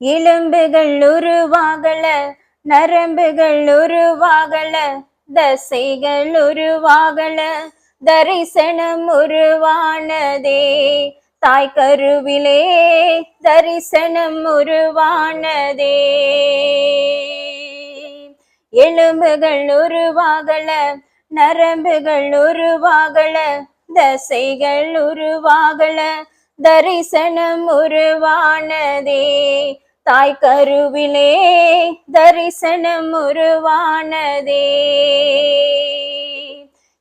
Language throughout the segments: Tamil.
எலும்புகள் உருவாகல, நரம்புகள் உருவாகல, தசைகள் உருவாகல, தரிசனம் உருவானதே. தாய் கருவிலே தரிசனம் உருவானதே. எலும்புகள் உருவாகல, நரம்புகள் உருவாகல, தசைகள் உருவாகல, தரிசனம் உருவானதே. தாய் கருவிலே தரிசனம் உருவானதே.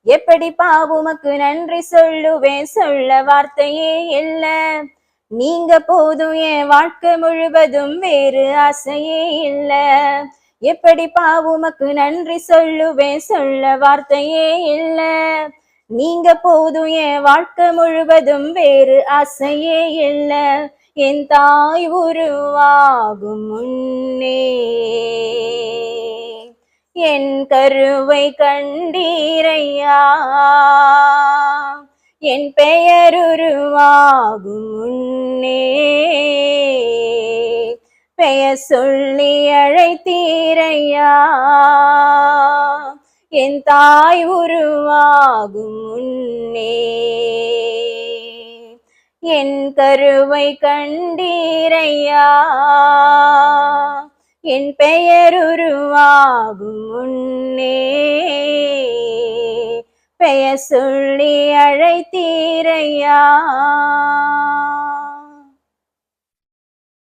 எப்படிப்பா உமக்கு நன்றி சொல்லுவேன், சொல்ல வார்த்தையே இல்ல. நீங்க போதும் என் வாழ்க்கை முழுவதும், வேறு ஆசையே இல்ல. எப்படிப்பா உமக்கு நன்றி சொல்லுவேன், சொல்ல வார்த்தையே இல்ல. நீங்க போதும் என் வாழ்க்கை முழுவதும், வேறு ஆசையே இல்ல. என் தாய் உருவாகும் முன்னே என் கருவை கண்டீரையா. என் பெயர் உருவாகும் முன்னே பெயர் சொல்லி அழைத்தீரையா. என் தாய் உருவாகும் முன்னே என் கருவை கண்டீரையா. என் பெயர் உருவாகும் முன்னே பெயர் சொல்லி அழைத்தீரையா.